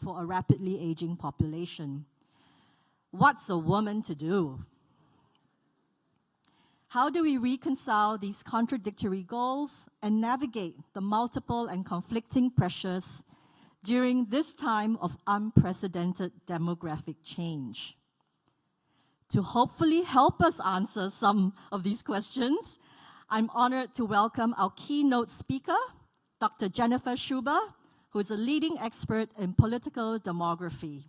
for a rapidly aging population. What's a woman to do? How do we reconcile these contradictory goals and navigate the multiple and conflicting pressures during this time of unprecedented demographic change? To hopefully help us answer some of these questions, I'm honored to welcome our keynote speaker, Dr. Jennifer Sciubba, who is a leading expert in political demography.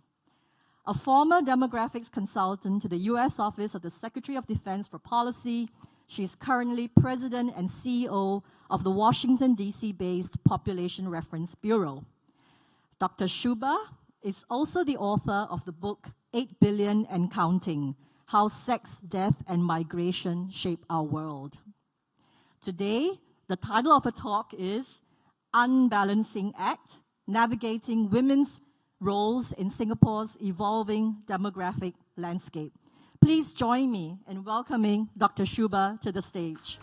A former demographics consultant to the U.S. Office of the Secretary of Defense for Policy, she's currently president and CEO of the Washington, D.C.-based Population Reference Bureau. Dr. Sciubba is also the author of the book 8 Billion and Counting: How Sex, Death, and Migration Shape Our World. Today, the title of her talk is Unbalancing Act: Navigating Women's Roles in Singapore's Evolving Demographic Landscape. Please join me in welcoming Dr. Sciubba to the stage.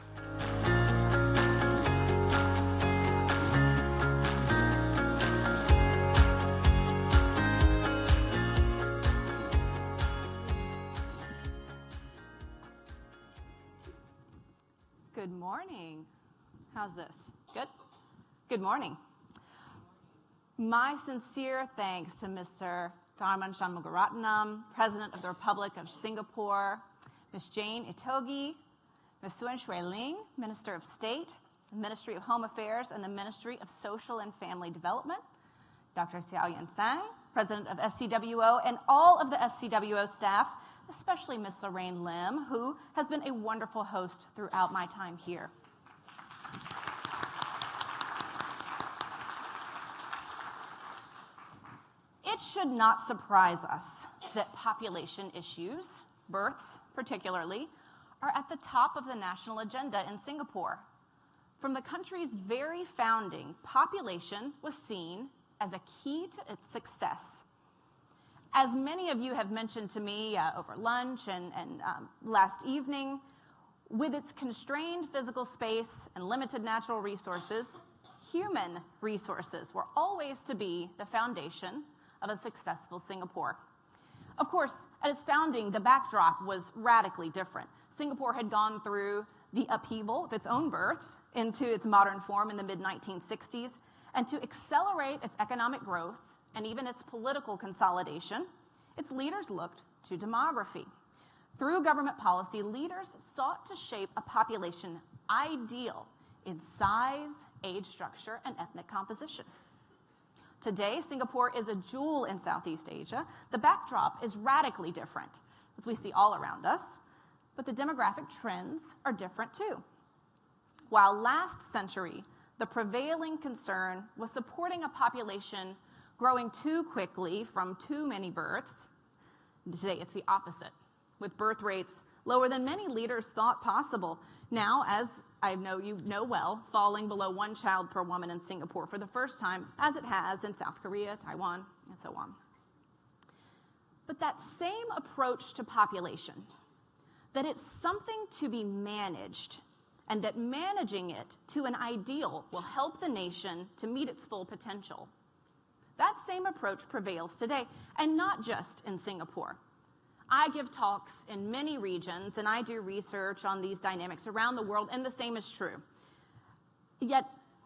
Good morning. How's this? Good? Good morning. My sincere thanks to Mr. Tharman Shanmugaratnam, President of the Republic of Singapore, Ms. Jane Itogi, Ms. Suan Shui Ling, Minister of State, the Ministry of Home Affairs, and the Ministry of Social and Family Development, Dr. Xiao Yan Sang, President of SCWO, and all of the SCWO staff, especially Ms. Lorraine Lim, who has been a wonderful host throughout my time here. It should not surprise us that population issues, births particularly, are at the top of the national agenda in Singapore. From the country's very founding, population was seen as a key to its success. As many of you have mentioned to me over lunch and last evening, with its constrained physical space and limited natural resources, human resources were always to be the foundation of a successful Singapore. Of course, at its founding, the backdrop was radically different. Singapore had gone through the upheaval of its own birth into its modern form in the mid-1960s, and to accelerate its economic growth and even its political consolidation, its leaders looked to demography. Through government policy, leaders sought to shape a population ideal in size, age structure, and ethnic composition. Today, Singapore is a jewel in Southeast Asia. The backdrop is radically different, as we see all around us, but the demographic trends are different too. While last century, the prevailing concern was supporting a population growing too quickly from too many births, today it's the opposite, with birth rates lower than many leaders thought possible. Now, as I know you know well, falling below 1 child per woman in Singapore for the first time, as it has in South Korea, Taiwan, and so on. But that same approach to population, that it's something to be managed, and that managing it to an ideal will help the nation to meet its full potential, that same approach prevails today, and not just in Singapore. I give talks in many regions, and I do research on these dynamics around the world, and the same is true. Yet,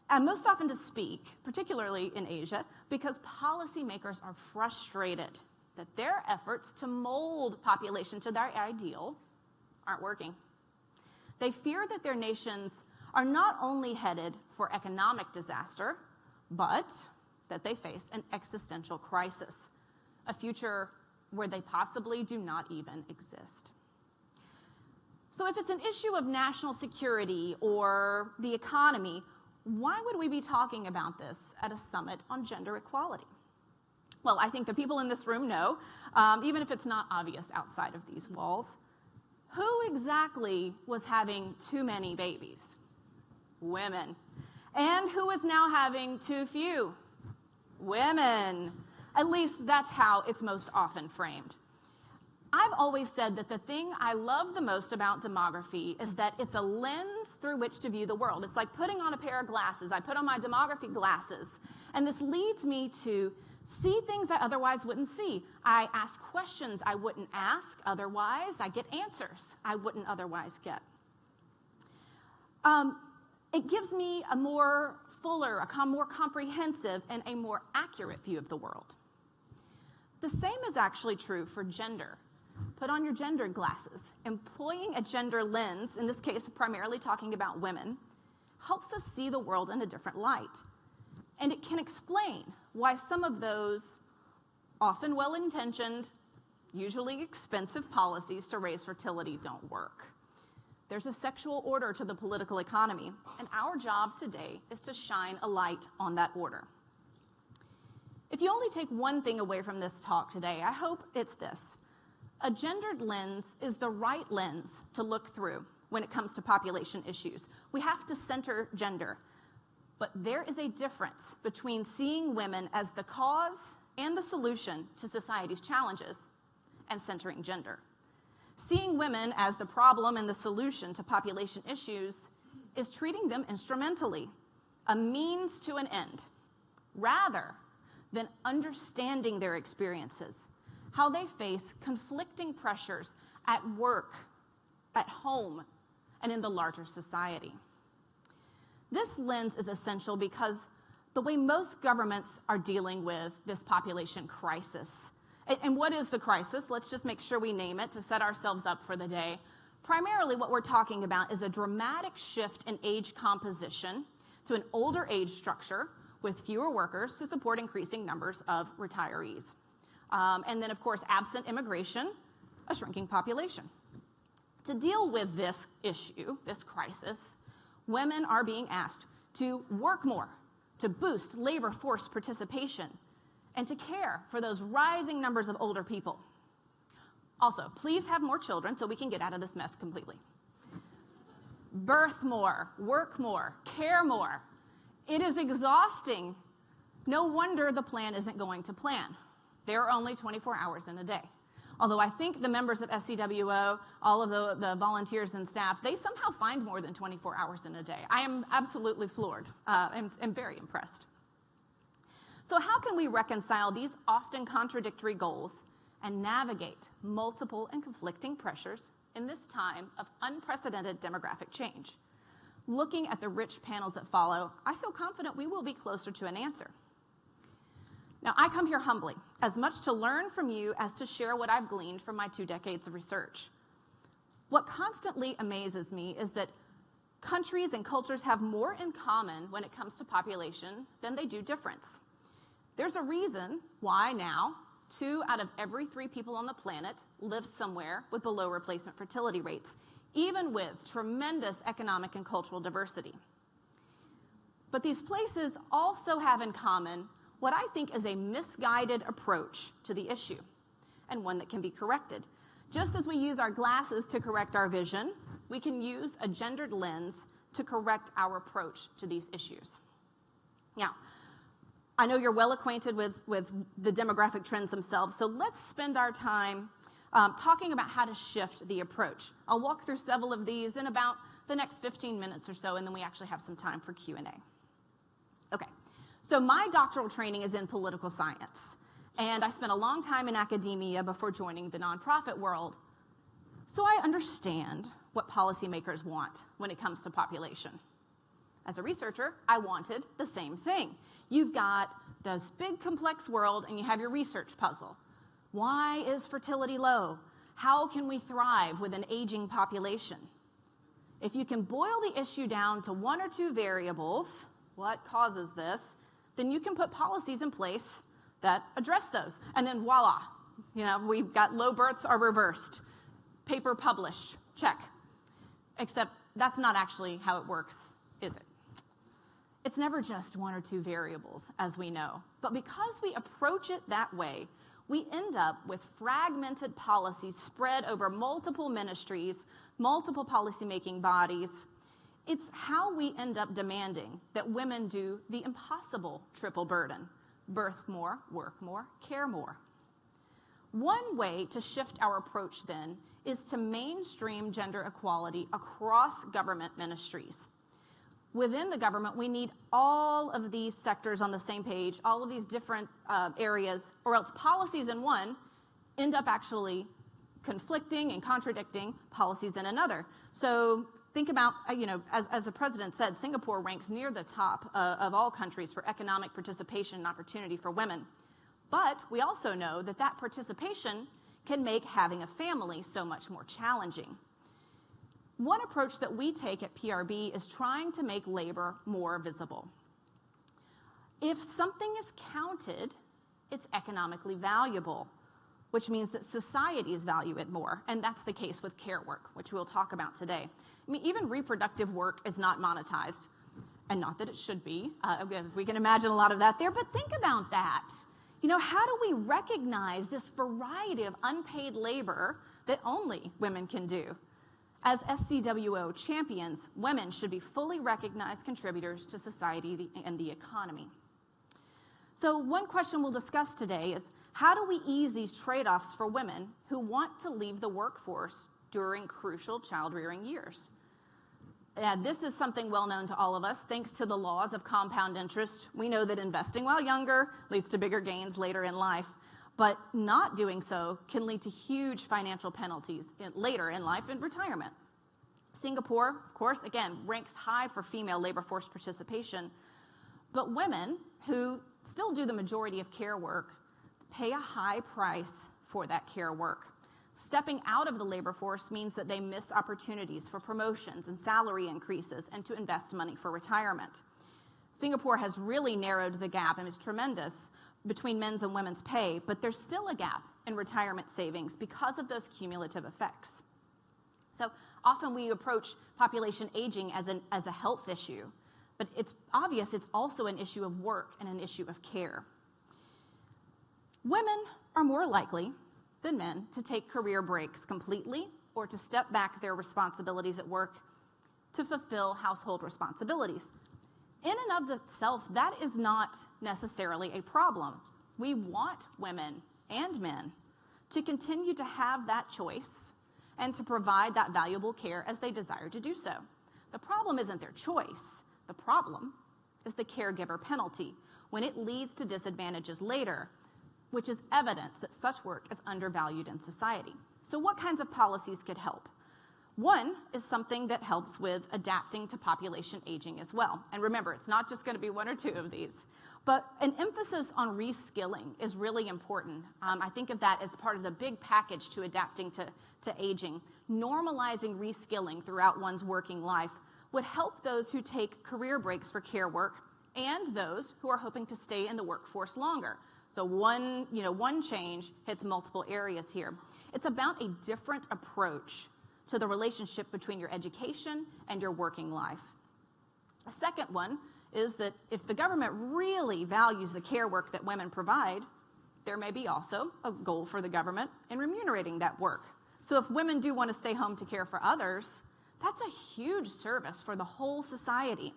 I'm most often to speak, particularly in Asia, because policymakers are frustrated that their efforts to mold population to their ideal aren't working. They fear that their nations are not only headed for economic disaster, but that they face an existential crisis, a future where they possibly do not even exist. So if it's an issue of national security or the economy, why would we be talking about this at a summit on gender equality? Well, I think the people in this room know, even if it's not obvious outside of these walls, who exactly was having too many babies? Women. And who is now having too few? Women. At least that's how it's most often framed. I've always said that the thing I love the most about demography is that it's a lens through which to view the world. It's like putting on a pair of glasses. I put on my demography glasses, and this leads me to see things I otherwise wouldn't see. I ask questions I wouldn't ask otherwise. I get answers I wouldn't otherwise get. It gives me a more fuller, a more comprehensive, and a more accurate view of the world. The same is actually true for gender. Put on your gender glasses. Employing a gender lens, in this case primarily talking about women, helps us see the world in a different light. And it can explain why some of those often well-intentioned, usually expensive policies to raise fertility don't work. There's a sexual order to the political economy, and our job today is to shine a light on that order. If you only take one thing away from this talk today, I hope it's this. A gendered lens is the right lens to look through when it comes to population issues. We have to center gender. But there is a difference between seeing women as the cause and the solution to society's challenges and centering gender. Seeing women as the problem and the solution to population issues is treating them instrumentally, a means to an end, rather than understanding their experiences, how they face conflicting pressures at work, at home, and in the larger society. This lens is essential because the way most governments are dealing with this population crisis. And what is the crisis? Let's just make sure we name it to set ourselves up for the day. Primarily what we're talking about is a dramatic shift in age composition to an older age structure with fewer workers to support increasing numbers of retirees. And then, of course, absent immigration, a shrinking population. To deal with this issue, this crisis, women are being asked to work more, to boost labor force participation, and to care for those rising numbers of older people. Also, please have more children so we can get out of this mess completely. Birth more, work more, care more. It is exhausting. No wonder the plan isn't going to plan. There are only 24 hours in a day. Although I think the members of SCWO, all of the volunteers and staff, they somehow find more than 24 hours in a day. I am absolutely floored and very impressed. So how can we reconcile these often contradictory goals and navigate multiple and conflicting pressures in this time of unprecedented demographic change? Looking at the rich panels that follow, I feel confident we will be closer to an answer. Now, I come here humbly, as much to learn from you as to share what I've gleaned from my 2 decades of research. What constantly amazes me is that countries and cultures have more in common when it comes to population than they do difference. There's a reason why now 2 out of every 3 people on the planet live somewhere with below replacement fertility rates, even with tremendous economic and cultural diversity. But these places also have in common what I think is a misguided approach to the issue, and one that can be corrected. Just as we use our glasses to correct our vision, we can use a gendered lens to correct our approach to these issues. Now, I know you're well acquainted with the demographic trends themselves, so let's spend our time talking about how to shift the approach. I'll walk through several of these in about the next 15 minutes or so, and then we actually have some time for Q&A. Okay. So my doctoral training is in political science, and I spent a long time in academia before joining the nonprofit world. So I understand what policymakers want when it comes to population. As a researcher, I wanted the same thing. You've got this big complex world and you have your research puzzle. Why is fertility low? How can we thrive with an aging population? If you can boil the issue down to 1 or 2 variables, what causes this, then you can put policies in place that address those. And then voila, we've got low births are reversed. Paper published, check. Except that's not actually how it works, is it? It's never just 1 or 2 variables, as we know. But because we approach it that way, we end up with fragmented policies spread over multiple ministries, multiple policymaking bodies. It's how we end up demanding that women do the impossible triple burden: birth more, work more, care more. One way to shift our approach, then, is to mainstream gender equality across government ministries. Within the government, we need all of these sectors on the same page, all of these different areas, or else policies in one end up actually conflicting and contradicting policies in another. So think about, as the president said, Singapore ranks near the top of all countries for economic participation and opportunity for women. But we also know that that participation can make having a family so much more challenging. One approach that we take at PRB is trying to make labor more visible. If something is counted, it's economically valuable, which means that societies value it more, and that's the case with care work, which we'll talk about today. I mean, even reproductive work is not monetized, and not that it should be. We can imagine a lot of that there, but think about that. How do we recognize this variety of unpaid labor that only women can do? As SCWO champions, women should be fully recognized contributors to society and the economy. So one question we'll discuss today is, how do we ease these trade-offs for women who want to leave the workforce during crucial child-rearing years? This is something well known to all of us. Thanks to the laws of compound interest, we know that investing while younger leads to bigger gains later in life, but not doing so can lead to huge financial penalties later in life in retirement. Singapore, of course, again, ranks high for female labor force participation, but women who still do the majority of care work pay a high price for that care work. Stepping out of the labor force means that they miss opportunities for promotions and salary increases and to invest money for retirement. Singapore has really narrowed the gap, and is tremendous, between men's and women's pay, but there's still a gap in retirement savings because of those cumulative effects. So often we approach population aging as a health issue, but it's obvious it's also an issue of work and an issue of care. Women are more likely than men to take career breaks completely or to step back their responsibilities at work to fulfill household responsibilities. In and of itself, that is not necessarily a problem. We want women and men to continue to have that choice and to provide that valuable care as they desire to do so. The problem isn't their choice. The problem is the caregiver penalty when it leads to disadvantages later, which is evidence that such work is undervalued in society. So what kinds of policies could help? One is something that helps with adapting to population aging as well. And remember, it's not just going to be one or two of these, but an emphasis on reskilling is really important. I think of that as part of the big package to adapting to aging. Normalizing reskilling throughout one's working life would help those who take career breaks for care work and those who are hoping to stay in the workforce longer. So one change hits multiple areas here. It's about a different approach to the relationship between your education and your working life. A second one is that if the government really values the care work that women provide, there may be also a goal for the government in remunerating that work. So if women do want to stay home to care for others, that's a huge service for the whole society.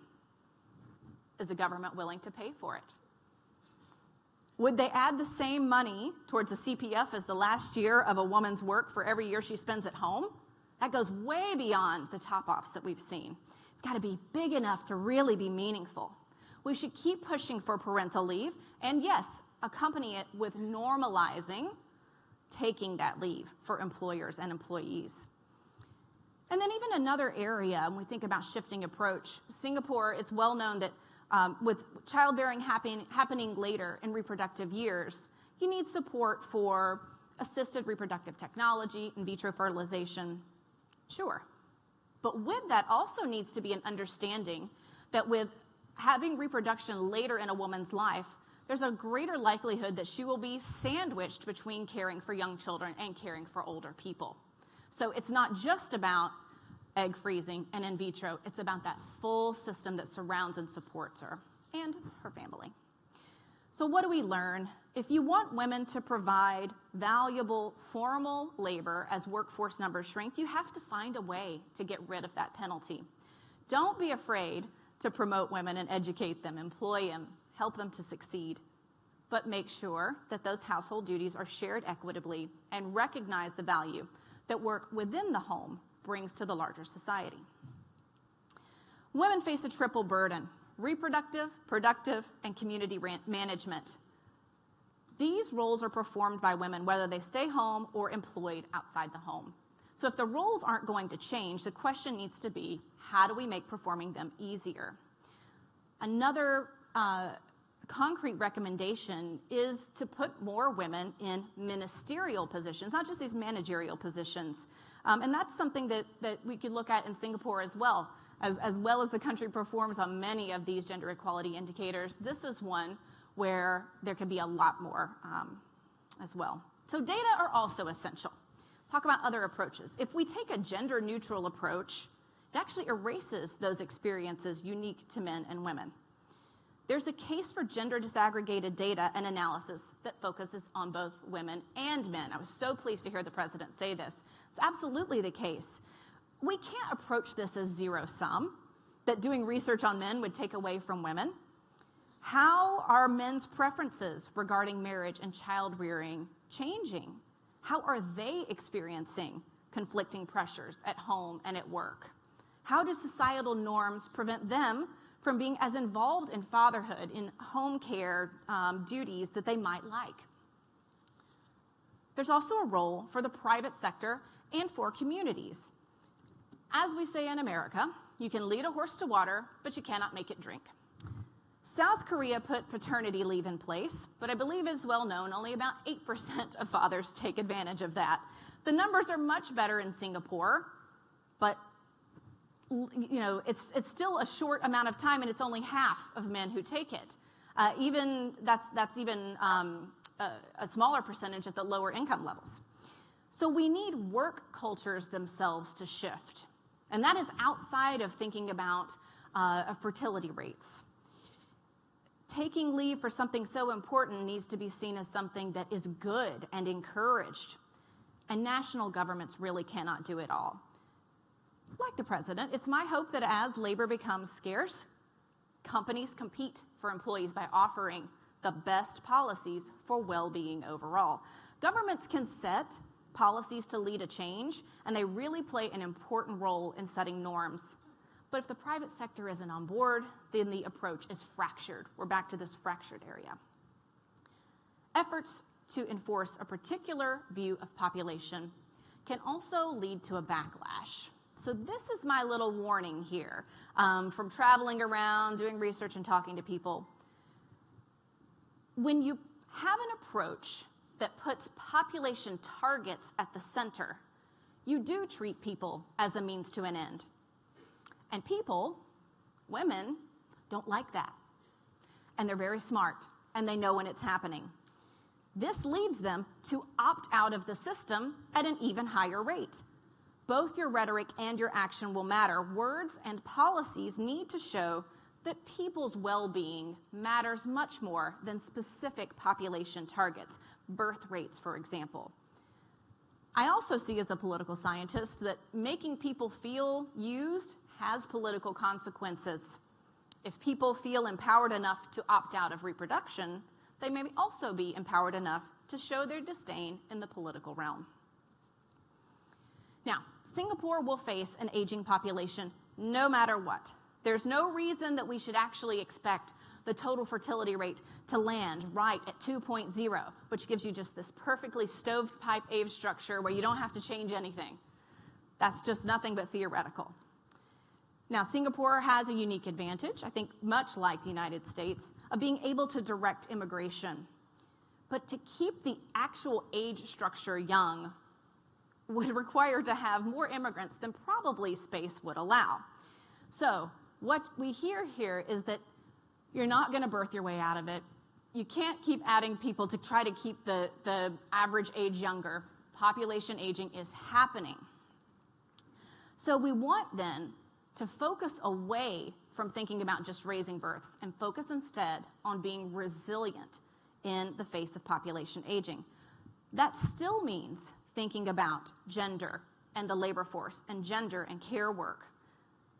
Is the government willing to pay for it? Would they add the same money towards a CPF as the last year of a woman's work for every year she spends at home? That goes way beyond the top-offs that we've seen. It's got to be big enough to really be meaningful. We should keep pushing for parental leave, and yes, accompany it with normalizing taking that leave for employers and employees. And then even another area, when we think about shifting approach, Singapore, it's well known that with childbearing happening later in reproductive years, you need support for assisted reproductive technology, in vitro fertilization, sure. But with that also needs to be an understanding that with having reproduction later in a woman's life, there's a greater likelihood that she will be sandwiched between caring for young children and caring for older people. So it's not just about egg freezing and in vitro, it's about that full system that surrounds and supports her and her family. So what do we learn? If you want women to provide valuable formal labor as workforce numbers shrink, you have to find a way to get rid of that penalty. Don't be afraid to promote women and educate them, employ them, help them to succeed. But make sure that those household duties are shared equitably and recognize the value that work within the home brings to the larger society. Women face a triple burden: reproductive, productive, and community management. These roles are performed by women, whether they stay home or employed outside the home. So if the roles aren't going to change, the question needs to be, how do we make performing them easier? Another concrete recommendation is to put more women in ministerial positions, not just these managerial positions. And that's something that we could look at in Singapore as well. As well as the country performs on many of these gender equality indicators, this is one where there can be a lot more as well. So data are also essential. Talk about other approaches. If we take a gender-neutral approach, it actually erases those experiences unique to men and women. There's a case for gender disaggregated data and analysis that focuses on both women and men. I was so pleased to hear the president say this. It's absolutely the case. We can't approach this as zero-sum, that doing research on men would take away from women. How are men's preferences regarding marriage and child-rearing changing? How are they experiencing conflicting pressures at home and at work? How do societal norms prevent them from being as involved in fatherhood, in home care duties that they might like? There's also a role for the private sector and for communities. As we say in America, you can lead a horse to water, but you cannot make it drink. South Korea put paternity leave in place, but I believe it's well known only about 8% of fathers take advantage of that. The numbers are much better in Singapore, but it's still a short amount of time, and it's only half of men who take it. That's even a smaller percentage at the lower income levels. So we need work cultures themselves to shift, and that is outside of thinking about fertility rates. Taking leave for something so important needs to be seen as something that is good and encouraged, and national governments really cannot do it all. Like the president, it's my hope that as labor becomes scarce, companies compete for employees by offering the best policies for well-being overall. Governments can set policies to lead a change, and they really play an important role in setting norms. But if the private sector isn't on board, then the approach is fractured. We're back to this fractured area. Efforts to enforce a particular view of population can also lead to a backlash. So this is my little warning here from traveling around, doing research, and talking to people. When you have an approach that puts population targets at the center, you do treat people as a means to an end. And people, women, don't like that. And they're very smart, and they know when it's happening. This leads them to opt out of the system at an even higher rate. Both your rhetoric and your action will matter. Words and policies need to show that people's well-being matters much more than specific population targets, birth rates, for example. I also see as a political scientist that making people feel used has political consequences. If people feel empowered enough to opt out of reproduction, they may also be empowered enough to show their disdain in the political realm. Now, Singapore will face an aging population no matter what. There's no reason that we should actually expect the total fertility rate to land right at 2.0, which gives you just this perfectly stovepipe age structure where you don't have to change anything. That's just nothing but theoretical. Now, Singapore has a unique advantage, I think much like the United States, of being able to direct immigration. But to keep the actual age structure young would require to have more immigrants than probably space would allow. So what we hear here is that you're not going to birth your way out of it. You can't keep adding people to try to keep the average age younger. Population aging is happening. So we want then to focus away from thinking about just raising births and focus instead on being resilient in the face of population aging. That still means thinking about gender and the labor force and gender and care work.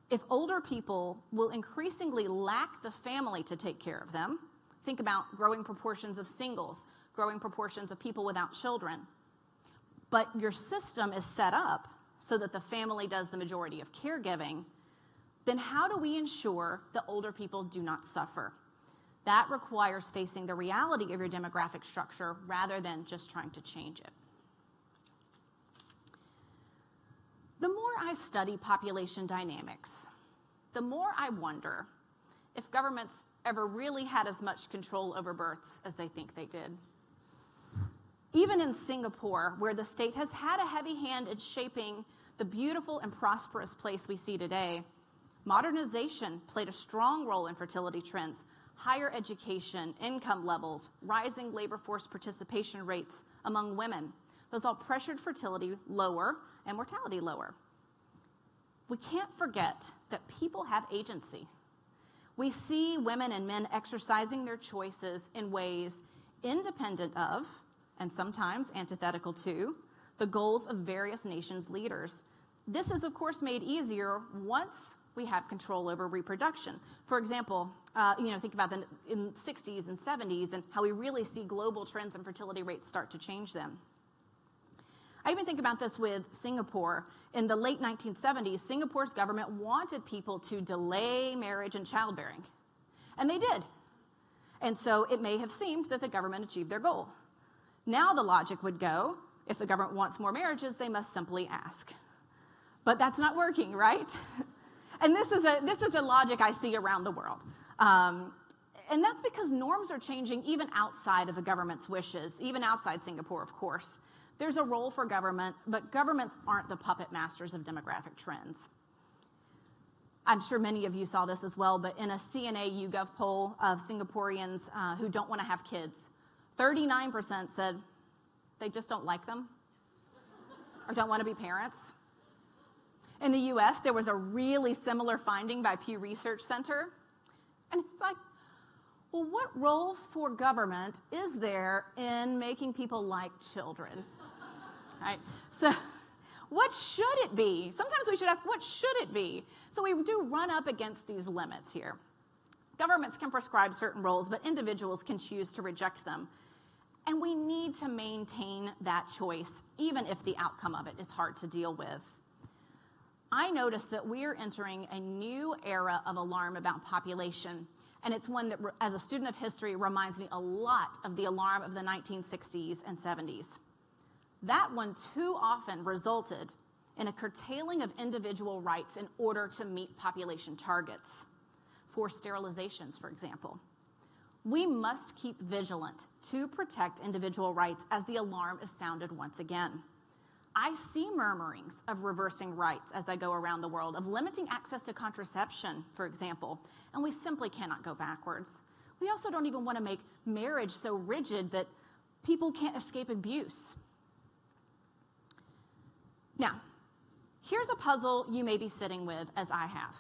If older people will increasingly lack the family to take care of them, think about growing proportions of singles, growing proportions of people without children, but your system is set up so that the family does the majority of caregiving, then how do we ensure that older people do not suffer? That requires facing the reality of your demographic structure rather than just trying to change it. The more I study population dynamics, the more I wonder if governments ever really had as much control over births as they think they did. Even in Singapore, where the state has had a heavy hand in shaping the beautiful and prosperous place we see today, modernization played a strong role in fertility trends. Higher education, income levels, rising labor force participation rates among women. Those all pressured fertility lower and mortality lower. We can't forget that people have agency. We see women and men exercising their choices in ways independent of, and sometimes antithetical to, the goals of various nations' leaders. This is, of course, made easier once we have control over reproduction. For example, think about in the 60s and 70s and how we really see global trends in fertility rates start to change them. I even think about this with Singapore. In the late 1970s, Singapore's government wanted people to delay marriage and childbearing, and they did. And so it may have seemed that the government achieved their goal. Now the logic would go, if the government wants more marriages, they must simply ask. But that's not working, right? And this is a logic I see around the world. And that's because norms are changing even outside of the government's wishes, even outside Singapore, of course. There's a role for government, but governments aren't the puppet masters of demographic trends. I'm sure many of you saw this as well, but in a CNA YouGov poll of Singaporeans who don't want to have kids, 39% said they just don't like them or don't want to be parents. In the US, there was a really similar finding by Pew Research Center. And it's like, well, what role for government is there in making people like children? Right? So what should it be? Sometimes we should ask, what should it be? So we do run up against these limits here. Governments can prescribe certain roles, but individuals can choose to reject them. And we need to maintain that choice, even if the outcome of it is hard to deal with. I noticed that we are entering a new era of alarm about population, and it's one that, as a student of history, reminds me a lot of the alarm of the 1960s and 70s. That one too often resulted in a curtailing of individual rights in order to meet population targets. Forced sterilizations, for example. We must keep vigilant to protect individual rights as the alarm is sounded once again. I see murmurings of reversing rights as I go around the world, of limiting access to contraception, for example, and we simply cannot go backwards. We also don't even want to make marriage so rigid that people can't escape abuse. Now, here's a puzzle you may be sitting with, as I have.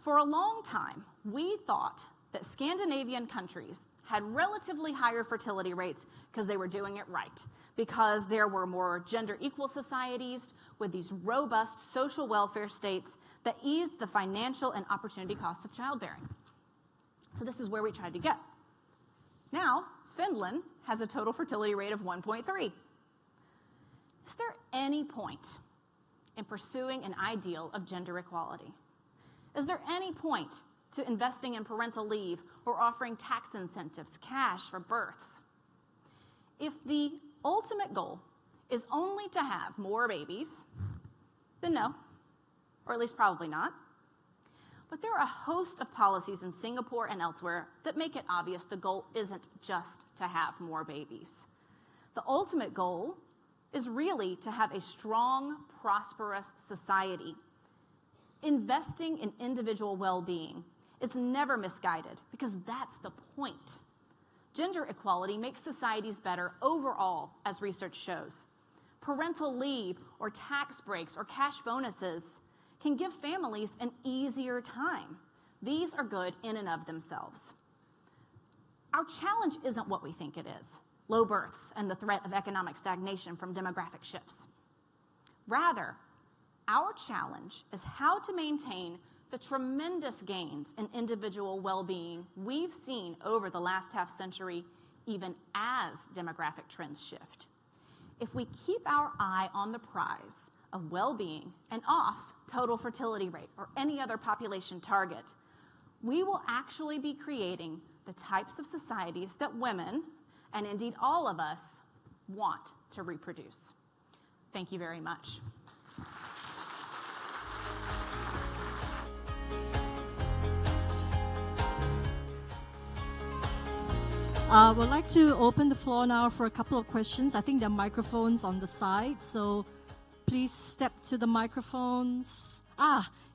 For a long time, we thought that Scandinavian countries had relatively higher fertility rates because they were doing it right, because there were more gender-equal societies with these robust social welfare states that eased the financial and opportunity costs of childbearing. So this is where we tried to get. Now, Finland has a total fertility rate of 1.3. Is there any point in pursuing an ideal of gender equality? Is there any point to investing in parental leave or offering tax incentives, cash for births? If the ultimate goal is only to have more babies, then no, or at least probably not. But there are a host of policies in Singapore and elsewhere that make it obvious the goal isn't just to have more babies. The ultimate goal is really to have a strong, prosperous society. Investing in individual well-being is never misguided because that's the point. Gender equality makes societies better overall, as research shows. Parental leave or tax breaks or cash bonuses can give families an easier time. These are good in and of themselves. Our challenge isn't what we think it is, low births and the threat of economic stagnation from demographic shifts. Rather, our challenge is how to maintain the tremendous gains in individual well-being we've seen over the last half-century, even as demographic trends shift. If we keep our eye on the prize of well-being, and off total fertility rate or any other population target, we will actually be creating the types of societies that women, and indeed all of us, want to reproduce. Thank you very much. We'd like to open the floor now for a couple of questions. I think there are microphones on the side, so please step to the microphones.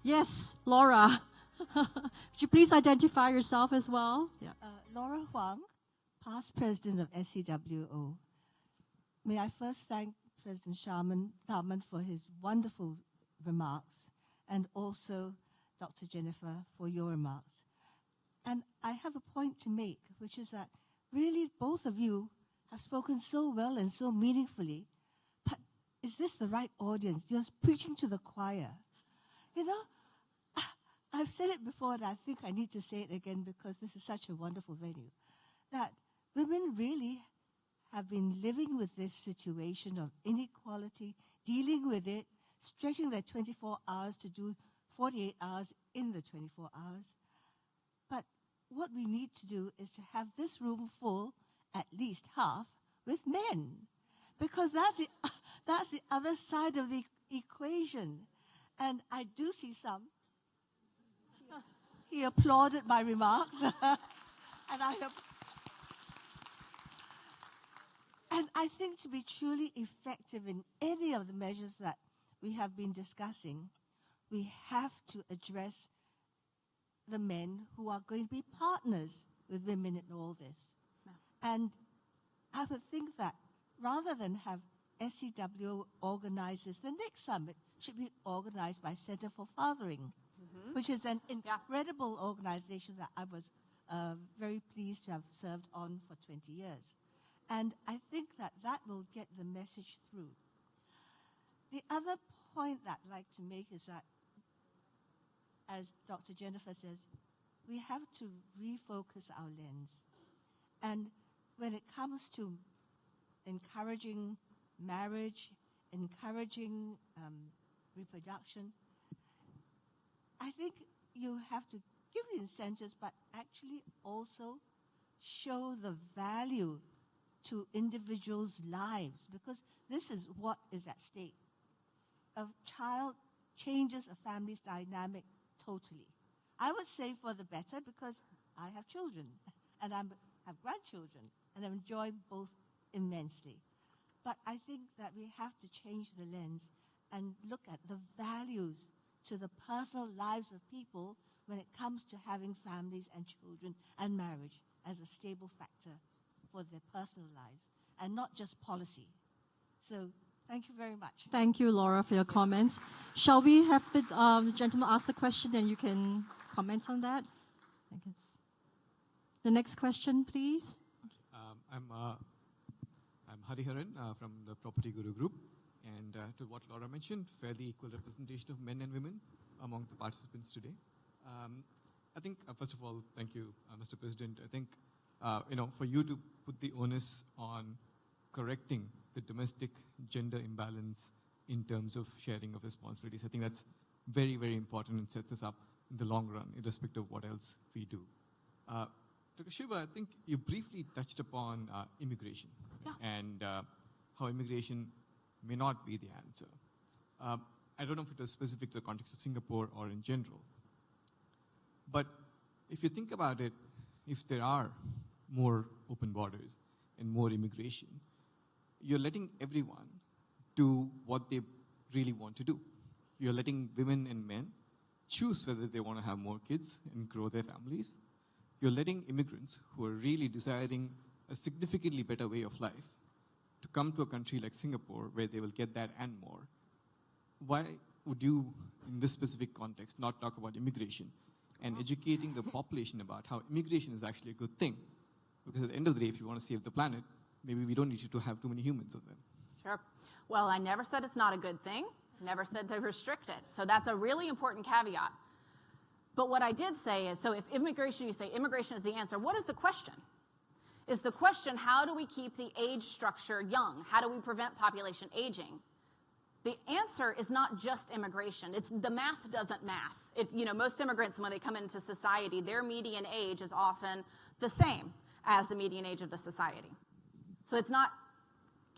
Yes, Laura. Would you please identify yourself as well? Yeah. Laura Huang, past president of SCWO. May I first thank President Tharman for his wonderful remarks, and also Dr. Jennifer for your remarks. And I have a point to make, which is that really both of you have spoken so well and so meaningfully, but is this the right audience? You're preaching to the choir. You know, I've said it before, and I think I need to say it again because this is such a wonderful venue, that women really have been living with this situation of inequality, dealing with it, stretching their 24 hours to do 48 hours in the 24 hours. But what we need to do is to have this room full, at least half, with men, because that's the other side of the equation. And I do see some. He applauded my remarks, and I think to be truly effective in any of the measures that we have been discussing, we have to address the men who are going to be partners with women in all this. No. And I would think that rather than have SCWO organize this, the next summit should be organized by Center for Fathering, which is an incredible organization that I was very pleased to have served on for 20 years. And I think that that will get the message through. The other point that I'd like to make is that, as Dr. Jennifer says, we have to refocus our lens. And when it comes to encouraging marriage, encouraging reproduction, I think you have to give the incentives, but actually also show the value to individuals' lives, because this is what is at stake. A child changes a family's dynamic totally. I would say for the better, because I have children and I have grandchildren, and I enjoy both immensely. But I think that we have to change the lens and look at the values to the personal lives of people when it comes to having families and children and marriage as a stable factor for their personal lives, and not just policy. So thank you very much. Thank you, Laura, for your comments. Shall we have the gentleman ask the question and you can comment on that? I guess. The next question, please. I'm Hariharan from the Property Guru Group. And to what Laura mentioned, fairly equal representation of men and women among the participants today. I think, first of all, thank you, Mr. President. I think, for you to put the onus on correcting the domestic gender imbalance in terms of sharing of responsibilities, I think that's very, very important and sets us up in the long run, irrespective of what else we do. Dr. Sciubba, I think you briefly touched upon immigration and how immigration may not be the answer. I don't know if it was specific to the context of Singapore or in general. But if you think about it, if there are more open borders and more immigration, you're letting everyone do what they really want to do. You're letting women and men choose whether they want to have more kids and grow their families. You're letting immigrants who are really desiring a significantly better way of life to come to a country like Singapore where they will get that and more. Why would you, in this specific context, not talk about immigration and educating the population about how immigration is actually a good thing? Because at the end of the day, if you want to save the planet, maybe we don't need you to have too many humans of them. Sure. Well, I never said it's not a good thing. Never said to restrict it. So that's a really important caveat. But what I did say is, so if immigration, you say immigration is the answer, what is the question? Is the question, how do we keep the age structure young? How do we prevent population aging? the answer is not just immigration. The math doesn't math. It's, most immigrants, when they come into society, their median age is often the same as the median age of the society. So it's not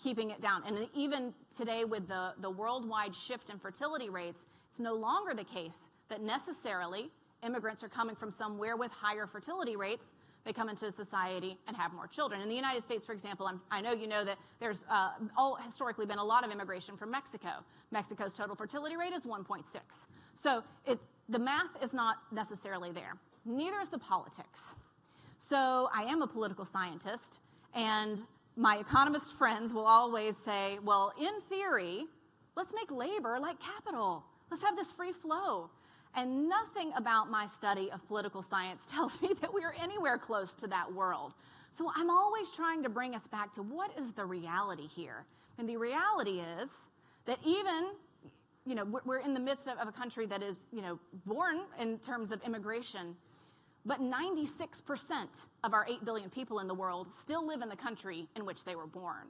keeping it down. And even today with the worldwide shift in fertility rates, it's no longer the case that necessarily immigrants are coming from somewhere with higher fertility rates. They come into society and have more children. In the United States, for example, I know you know that there's historically been a lot of immigration from Mexico. Mexico's total fertility rate is 1.6. So the math is not necessarily there. Neither is the politics. So I am a political scientist, and my economist friends will always say, well, in theory, let's make labor like capital. Let's have this free flow. And nothing about my study of political science tells me that we are anywhere close to that world. So I'm always trying to bring us back to what is the reality here. And the reality is that even, we're in the midst of a country that is, born in terms of immigration, but 96% of our 8 billion people in the world still live in the country in which they were born.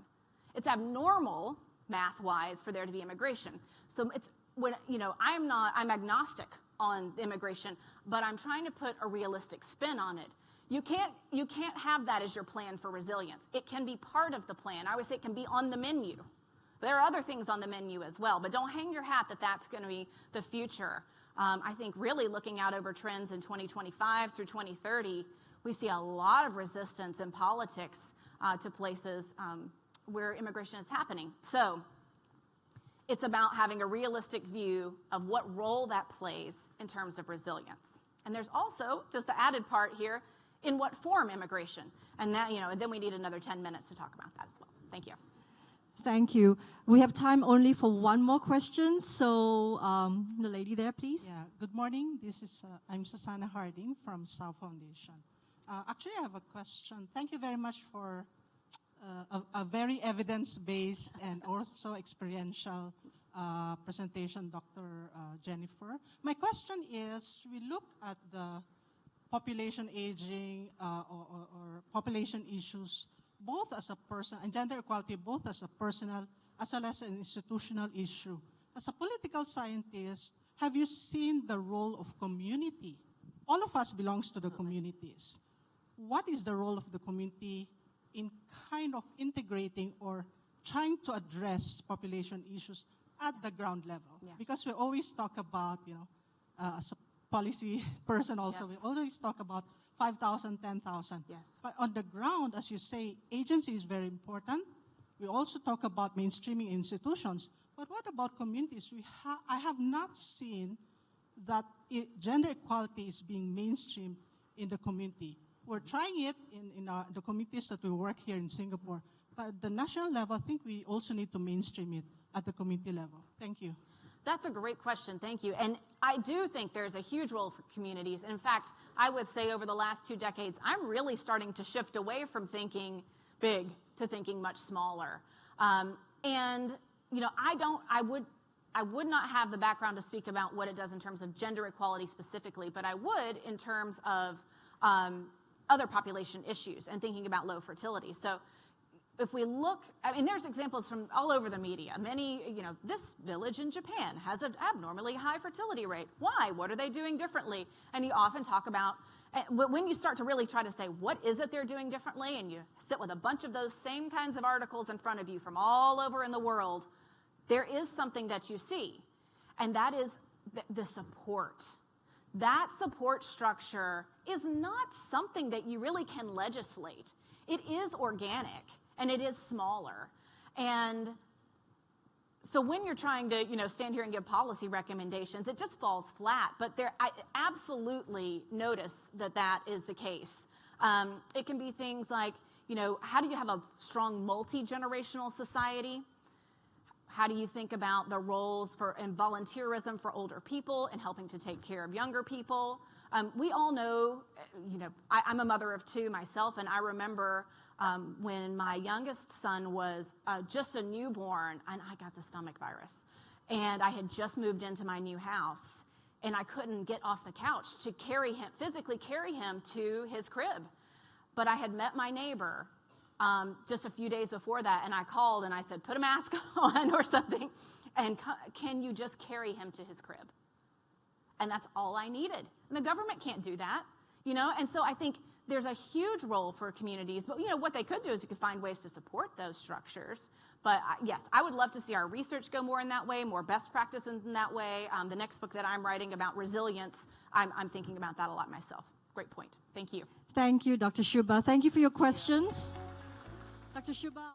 It's abnormal, math-wise, for there to be immigration. So it's when, I'm agnostic on immigration, but I'm trying to put a realistic spin on it. You can't have that as your plan for resilience. It can be part of the plan. I always say it can be on the menu. There are other things on the menu as well, but don't hang your hat that that's going to be the future. I think really looking out over trends in 2025 through 2030, we see a lot of resistance in politics to places where immigration is happening. So it's about having a realistic view of what role that plays in terms of resilience. And there's also just the added part here, in what form immigration. And that, and then we need another 10 minutes to talk about that as well. Thank you. Thank you. We have time only for one more question. So the lady there, please. Yeah, good morning. I'm Susanna Harding from South Foundation. Actually, I have a question. Thank you very much for a very evidence-based and also experiential presentation, Dr. Jennifer. My question is, we look at the population aging or population issues both as a person, and gender equality both as a personal as well as an institutional issue. As a political scientist, have you seen the role of community? All of us belongs to the communities. What is the role of the community in kind of integrating or trying to address population issues at the ground level? Yeah. Because we always talk about, as a policy person also, Yes. we always talk about 5,000, 10,000. Yes. But on the ground, as you say, agency is very important. We also talk about mainstreaming institutions. But what about communities? I have not seen that gender equality is being mainstreamed in the community. We're trying it in the communities that we work here in Singapore. But at the national level, I think we also need to mainstream it at the community level. Thank you. That's a great question. Thank you. And I do think there's a huge role for communities. In fact, I would say over the last 2 decades, I'm really starting to shift away from thinking big to thinking much smaller. And, I would not have the background to speak about what it does in terms of gender equality specifically, but I would in terms of other population issues and thinking about low fertility. So if we look, there's examples from all over the media. Many, this village in Japan has an abnormally high fertility rate. Why? What are they doing differently? And you often talk about, when you start to really try to say, what is it they're doing differently? And you sit with a bunch of those same kinds of articles in front of you from all over in the world, there is something that you see. And that is the support. That support structure is not something that you really can legislate. It is organic. And it is smaller. And so when you're trying to, stand here and give policy recommendations, it just falls flat. But I absolutely notice that is the case. It can be things like, how do you have a strong multi-generational society? How do you think about the roles and volunteerism for older people and helping to take care of younger people? We all know, I'm a mother of 2 myself, and I remember when my youngest son was just a newborn, and I got the stomach virus. And I had just moved into my new house, and I couldn't get off the couch to physically carry him to his crib. But I had met my neighbor just a few days before that, and I called and I said, put a mask on or something, and can you just carry him to his crib? And that's all I needed. And the government can't do that, you know? And so I think there's a huge role for communities, but you know, what they could do is you could find ways to support those structures. But yes, I would love to see our research go more in that way, more best practice in that way. The next book that I'm writing about resilience, I'm thinking about that a lot myself. Great point. Thank you. Thank you, Dr. Sciubba. Thank you for your questions. Dr. Sciubba.